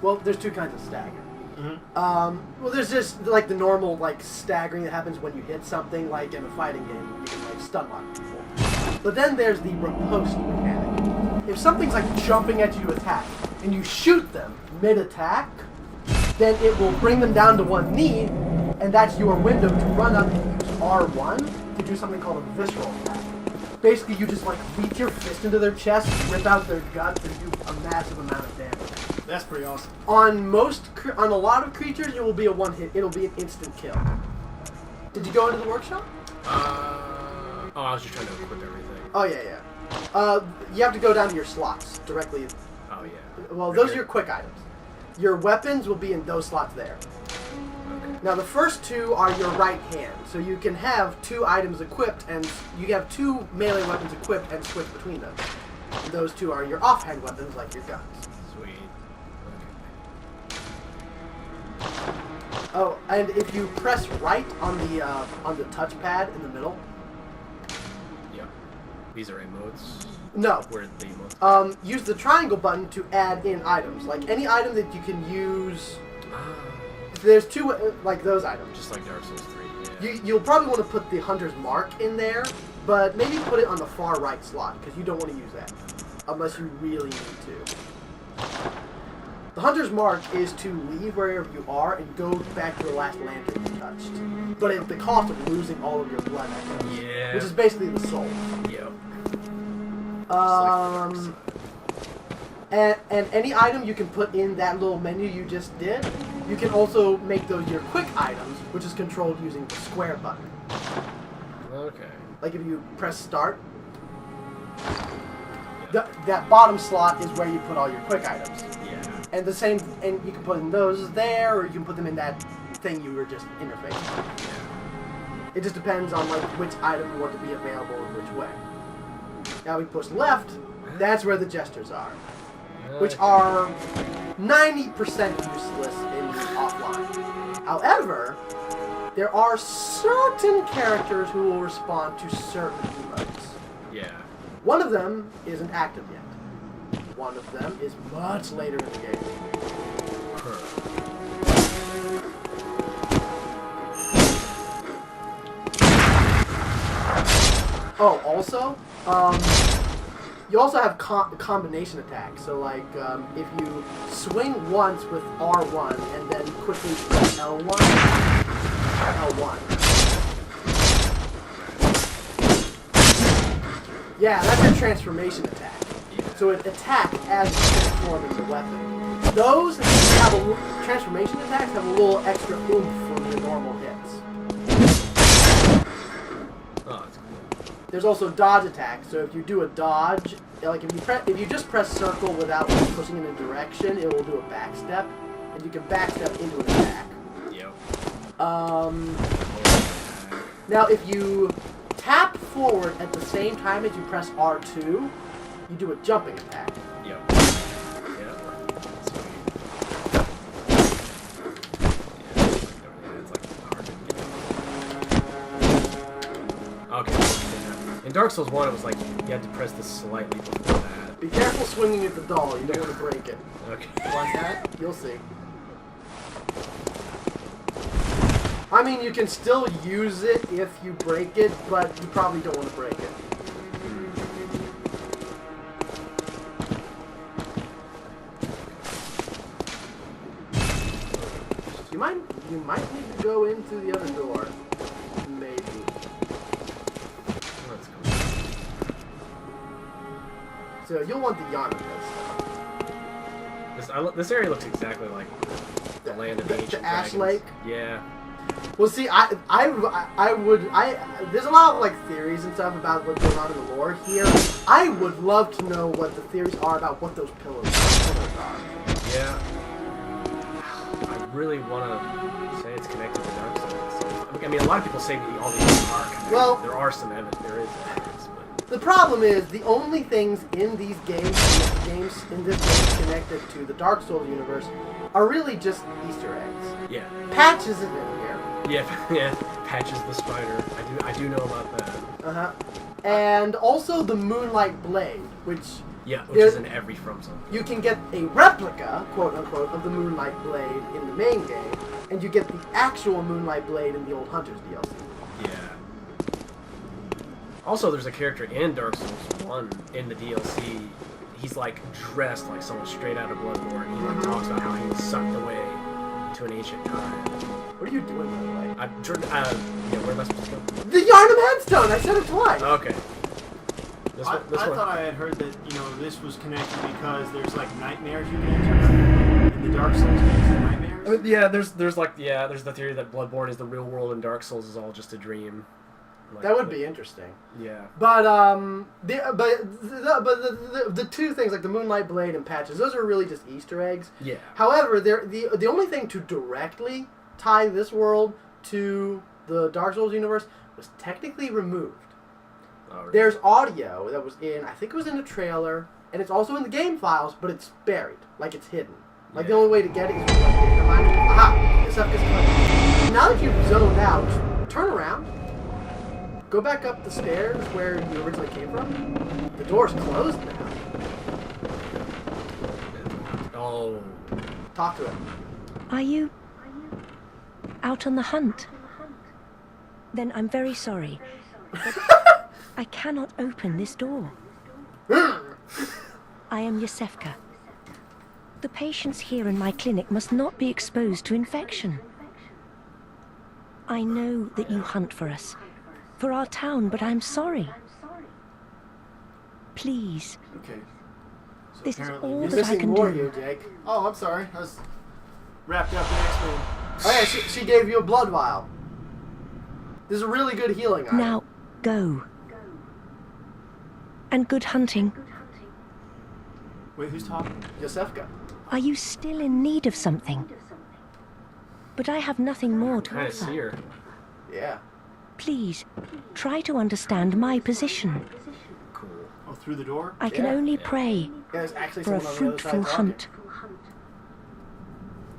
[SPEAKER 2] Well, there's two kinds of staggering. Well, there's just like the normal like staggering that happens when you hit something, like in a fighting game, you can like stun lock people. But then there's the riposte mechanic. If something's like jumping at you to attack, and you shoot them mid-attack, then it will bring them down to one knee, and that's your window to run up and use R1 to do something called a visceral attack. Basically, you just like reach your fist into their chest, rip out their guts, and do a massive amount of damage.
[SPEAKER 3] That's pretty awesome.
[SPEAKER 2] On on a lot of creatures, it will be a one hit. It'll be an instant kill. Did you go into the workshop?
[SPEAKER 4] Oh, I was just trying to equip everything.
[SPEAKER 2] Oh yeah. You have to go down to your slots directly.
[SPEAKER 4] Oh yeah.
[SPEAKER 2] Well,
[SPEAKER 4] Right
[SPEAKER 2] those
[SPEAKER 4] here?
[SPEAKER 2] are your quick items. Your weapons will be in those slots there.
[SPEAKER 4] Okay.
[SPEAKER 2] Now the first two are your right hand, so you can have 2 items equipped, and you have 2 melee weapons equipped and switch between them. And those 2 are your offhand weapons, like your guns.
[SPEAKER 4] Sweet.
[SPEAKER 2] Oh, and if you press right on the touchpad in the middle,
[SPEAKER 4] Okay. Yep. These are emotes.
[SPEAKER 2] no,
[SPEAKER 4] Where are the emotes?
[SPEAKER 2] use the triangle button to add in items, like any item that you can use. There's 2 like those items.
[SPEAKER 4] Just like Dark Souls 3. Yeah.
[SPEAKER 2] You'll probably want to put the Hunter's Mark in there, but maybe put it on the far right slot, because you don't want to use that, unless you really need to. The Hunter's Mark is to leave wherever you are and go back to the last lantern you touched, but at the cost of losing all of your blood echoes,
[SPEAKER 4] Yeah.
[SPEAKER 2] which is basically the soul.
[SPEAKER 4] Yep.
[SPEAKER 2] And any item you can put in that little menu you just did, you can also make those your quick items, which is controlled using the square button.
[SPEAKER 4] Okay.
[SPEAKER 2] Like if you press start, that bottom slot is where you put all your quick items.
[SPEAKER 4] Yeah.
[SPEAKER 2] And the same, and you can put in those there, or you can put them in that thing you were just interfacing. It just depends on like which item you want to be available in which way. Now we push left, that's where the gestures are, which are 90% useless in offline. However, there are certain characters who will respond to certain emotes.
[SPEAKER 4] Yeah.
[SPEAKER 2] One of them isn't active yet. One of them is much later in the game. Oh, also, you also have combination attacks. So, like, if you swing once with R1 and then quickly press L1, yeah, that's a transformation attack. So it attack as you transform into weapon. Those have transformation attacks have a little extra oomph from your normal hits.
[SPEAKER 4] Oh, that's cool.
[SPEAKER 2] There's also dodge attacks. So if you do a dodge, like if you just press circle without pushing in a direction, it will do a backstep, and you can backstep into an attack.
[SPEAKER 4] Yep.
[SPEAKER 2] Now if you tap forward at the same time as you press R2, you do a jumping attack.
[SPEAKER 4] Yep. Yeah. Okay. In Dark Souls 1, it was like you had to press this slightly before that.
[SPEAKER 2] Be careful swinging at the doll. You don't want to break it.
[SPEAKER 4] Okay.
[SPEAKER 2] Like that? You'll see. I mean, you can still use it if you break it, but you probably don't want to break it. You might need to go in through the other door. Maybe.
[SPEAKER 4] That's cool.
[SPEAKER 2] So you'll want the Yana stuff.
[SPEAKER 4] This area looks exactly like the land of the ancient
[SPEAKER 2] the Ash
[SPEAKER 4] dragons.
[SPEAKER 2] Lake?
[SPEAKER 4] Yeah.
[SPEAKER 2] Well, see, there's a lot of like theories and stuff about what's going on in the lore here. I would love to know what the theories are about what those pillars are.
[SPEAKER 4] Yeah. I really want to say it's connected to Dark Souls. I mean, a lot of people say all these are connected.
[SPEAKER 2] Well,
[SPEAKER 4] there are some evidence. There is evidence, but
[SPEAKER 2] the problem is the only things in these games, in this game connected to the Dark Souls universe, are really just Easter eggs.
[SPEAKER 4] yeah,
[SPEAKER 2] Patch isn't in here.
[SPEAKER 4] yeah. Patches the spider. I do know about that.
[SPEAKER 2] And also the Moonlight Blade, which
[SPEAKER 4] Which is in every From Zone.
[SPEAKER 2] you can get a replica, quote unquote, of the Moonlight Blade in the main game, and you get the actual Moonlight Blade in the Old Hunters DLC.
[SPEAKER 4] Yeah. Also, there's a character in Dark Souls 1 in the DLC. He's like dressed like someone straight out of Bloodborne. He like talks about how he was sucked away to an ancient time.
[SPEAKER 2] What are you doing, by the way?
[SPEAKER 4] Yeah, where am I supposed to go?
[SPEAKER 2] The Yarnum Headstone! I said it twice!
[SPEAKER 4] Okay. This
[SPEAKER 3] I
[SPEAKER 4] one, this one.
[SPEAKER 3] thought I had heard that this was connected because there's like nightmares you can enter in the Dark Souls games. The nightmares.
[SPEAKER 4] Yeah, there's the theory that Bloodborne is the real world and Dark Souls is all just a dream. Like,
[SPEAKER 2] That would be interesting.
[SPEAKER 4] Yeah.
[SPEAKER 2] But the two things like the Moonlight Blade and patches, those are really just Easter eggs.
[SPEAKER 4] Yeah.
[SPEAKER 2] However, the only thing to directly tie this world to the Dark Souls universe was technically removed.
[SPEAKER 4] Oh, really?
[SPEAKER 2] There's audio that was I think it was in the trailer, and it's also in the game files, but it's buried, like it's hidden. Like the only way to get it is with like the reminder. Aha! This stuff is coming. Now that you've zoned out, turn around. Go back up the stairs where you originally came from. The door's closed now.
[SPEAKER 4] Oh.
[SPEAKER 2] Talk to him.
[SPEAKER 6] Are you out on the hunt? Then I'm very sorry. But I cannot open this door. I am Yosefka. The patients here in my clinic must not be exposed to infection. I know that you hunt for us, for our town, but I'm sorry. Please,
[SPEAKER 3] Okay. So
[SPEAKER 6] this is
[SPEAKER 3] apparently
[SPEAKER 6] all
[SPEAKER 2] You're
[SPEAKER 6] that I
[SPEAKER 2] missing
[SPEAKER 6] can
[SPEAKER 2] more
[SPEAKER 6] do.
[SPEAKER 2] here, Jake.
[SPEAKER 3] Oh, I'm sorry. I was wrapped up in X-Men.
[SPEAKER 2] Oh yeah, she gave you a blood vial. This is a really good healing item.
[SPEAKER 6] Now, go. And good hunting.
[SPEAKER 3] Wait, who's talking?
[SPEAKER 2] Yosefka.
[SPEAKER 6] Are you still in need of something? But I have nothing more to
[SPEAKER 4] Kind of see
[SPEAKER 6] offer.
[SPEAKER 4] her.
[SPEAKER 2] Yeah.
[SPEAKER 6] Please, try to understand my position.
[SPEAKER 4] Cool.
[SPEAKER 3] Oh, through the door?
[SPEAKER 6] I can
[SPEAKER 2] Yeah.
[SPEAKER 6] only pray
[SPEAKER 2] Yeah, there's actually
[SPEAKER 6] for a
[SPEAKER 2] someone on the other
[SPEAKER 6] fruitful
[SPEAKER 2] side talking.
[SPEAKER 6] hunt.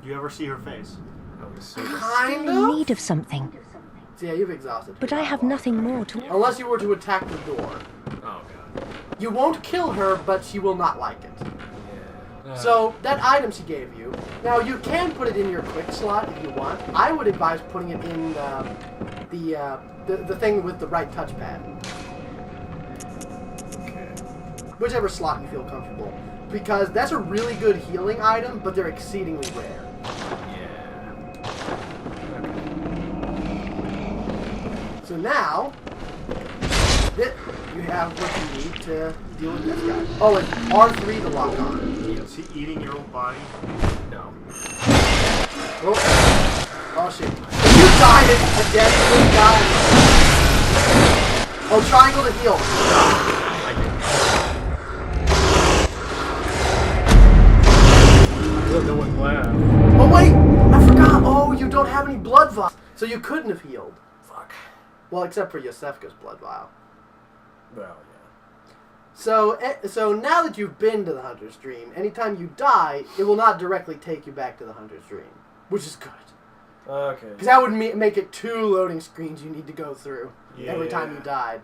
[SPEAKER 3] Do you ever see her face?
[SPEAKER 4] I would assume.
[SPEAKER 2] Kind
[SPEAKER 6] In
[SPEAKER 2] of.
[SPEAKER 6] need of something.
[SPEAKER 2] So yeah, you've exhausted.
[SPEAKER 6] But
[SPEAKER 2] your
[SPEAKER 6] I have
[SPEAKER 2] vial.
[SPEAKER 6] nothing more to offer.
[SPEAKER 2] Unless you were to attack the door.
[SPEAKER 4] Oh god.
[SPEAKER 2] You won't kill her, but she will not like it.
[SPEAKER 4] Yeah.
[SPEAKER 2] So, that item she gave you, now you can put it in your quick slot if you want. I would advise putting it in the thing with the right touchpad.
[SPEAKER 4] Okay.
[SPEAKER 2] Whichever slot you feel comfortable. Because that's a really good healing item, but they're exceedingly rare.
[SPEAKER 4] Yeah.
[SPEAKER 2] So now, you have what you need to deal with this guy. Oh, and R3 to lock on.
[SPEAKER 3] Is he eating your old body?
[SPEAKER 4] No.
[SPEAKER 2] Oh, oh shit. You died it again, you died. Oh, triangle to heal.
[SPEAKER 4] I don't know what laugh.
[SPEAKER 2] Oh wait, I forgot. Oh, you don't have any blood vials, so you couldn't have healed.
[SPEAKER 4] Fuck.
[SPEAKER 2] Well, except for Yosefka's blood vial.
[SPEAKER 4] Well,
[SPEAKER 2] So now that you've been to the Hunter's Dream, anytime you die, it will not directly take you back to the Hunter's Dream, which is good.
[SPEAKER 4] yeah. Okay.
[SPEAKER 2] Because that would make it 2 loading screens you need to go through every time you
[SPEAKER 3] Yeah.
[SPEAKER 2] died.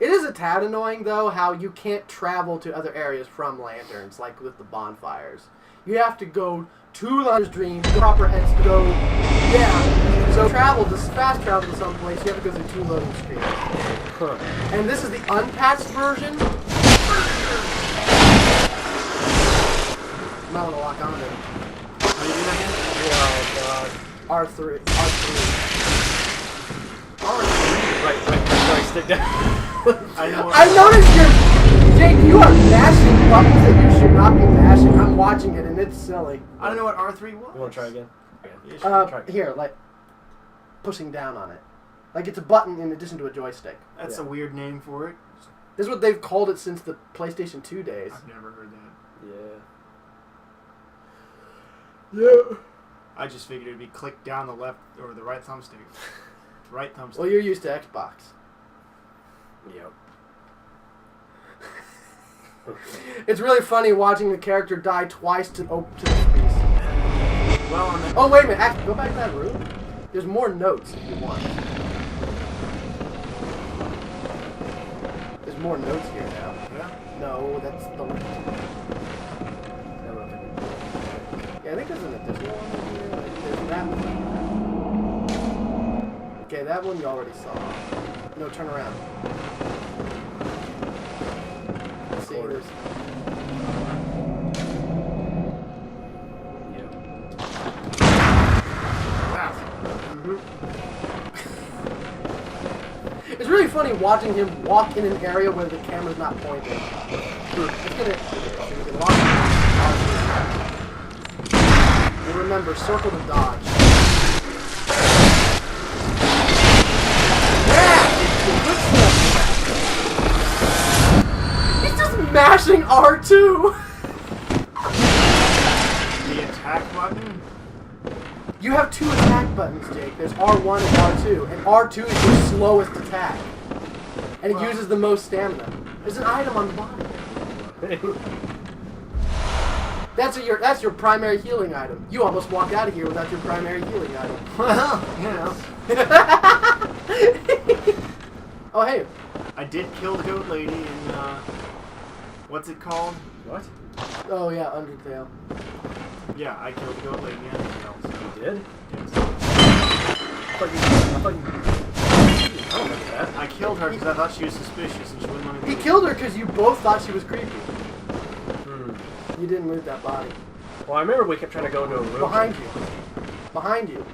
[SPEAKER 2] It is a tad annoying, though, how you can't travel to other areas from lanterns, like with the bonfires. You have to go to the Hunter's Dream, the proper heads to go. Yeah. So fast travel to some place, you have to go through 2 loading screens.
[SPEAKER 4] Huh.
[SPEAKER 2] And this is the unpatched version. I'm not gonna lock on it.
[SPEAKER 3] How do you do that again?
[SPEAKER 4] Oh god.
[SPEAKER 2] R3.
[SPEAKER 4] Right, stick down.
[SPEAKER 3] I know.
[SPEAKER 2] I noticed Jake, you are mashing buttons that you should not be mashing. I'm watching it and it's silly.
[SPEAKER 3] I don't know what R3 was.
[SPEAKER 4] You want to try again?
[SPEAKER 3] Yeah, sure.
[SPEAKER 4] Try again.
[SPEAKER 2] Here, like pushing down on it. Like it's a button in addition to a joystick.
[SPEAKER 3] That's
[SPEAKER 4] Yeah.
[SPEAKER 3] a weird name for it.
[SPEAKER 2] This is what they've called it since the PlayStation 2 days.
[SPEAKER 3] I've never heard that.
[SPEAKER 4] Yeah. Yeah.
[SPEAKER 3] I just figured it'd be click down the left or the right thumbstick. Right thumbstick.
[SPEAKER 2] Well, you're used to Xbox.
[SPEAKER 4] Yep.
[SPEAKER 2] It's really funny watching the character die twice to this piece.
[SPEAKER 3] Well, on the
[SPEAKER 2] Oh, wait a minute. Actually, go back to that room. There's more notes if you want. There's more notes here now.
[SPEAKER 3] yeah.
[SPEAKER 2] No, that's the link. Yeah, I think there's an additional one in here. Like, there's that one. Okay, that one you already saw. No, turn around. Let's see, there's... It's really funny watching him walk in an area where the camera's not pointing. Let's get it. And remember, circle to dodge. Yeah! He's just mashing R2!
[SPEAKER 3] The attack button?
[SPEAKER 2] You have 2 attack buttons, Jake. There's R1 and R2. And R2 is your slowest attack. And it uses the most stamina. There's an item on the bottom. That's your primary healing item. You almost walked out of here without your primary healing item.
[SPEAKER 3] Well, you know.
[SPEAKER 2] Oh, hey.
[SPEAKER 3] I did kill the goat lady in, what's it called?
[SPEAKER 4] What?
[SPEAKER 2] Oh, yeah, Undertale.
[SPEAKER 3] Yeah, I killed the goat lady in Undertale. So.
[SPEAKER 4] You did?
[SPEAKER 3] Yes.
[SPEAKER 4] I thought you... I don't remember that.
[SPEAKER 3] I killed her because I thought she was suspicious and she wouldn't let me
[SPEAKER 2] He
[SPEAKER 3] leave.
[SPEAKER 2] killed her because you both thought she was creepy.
[SPEAKER 4] Hmm.
[SPEAKER 2] You didn't loot that body.
[SPEAKER 4] Well, I remember we kept trying to go into a room.
[SPEAKER 2] Behind you. Behind you.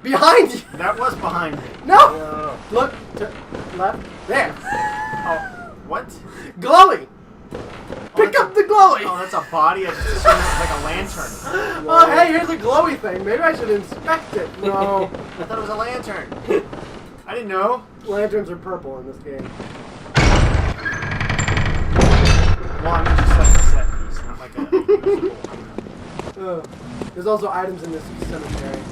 [SPEAKER 2] Behind you!
[SPEAKER 3] That was behind me.
[SPEAKER 2] No!
[SPEAKER 4] No.
[SPEAKER 2] Look to left. There.
[SPEAKER 3] Oh, what?
[SPEAKER 2] Glowy! Pick
[SPEAKER 3] that's
[SPEAKER 2] up the glowy!
[SPEAKER 3] Oh, that's a body? I just assumed it was like a lantern.
[SPEAKER 2] Oh, hey, here's a glowy thing. Maybe I should inspect it. No.
[SPEAKER 3] I thought it was a lantern. I didn't know.
[SPEAKER 2] Lanterns are purple in this game.
[SPEAKER 3] Well, I mean just like a set piece, not like a usable.
[SPEAKER 2] There's also items in this cemetery.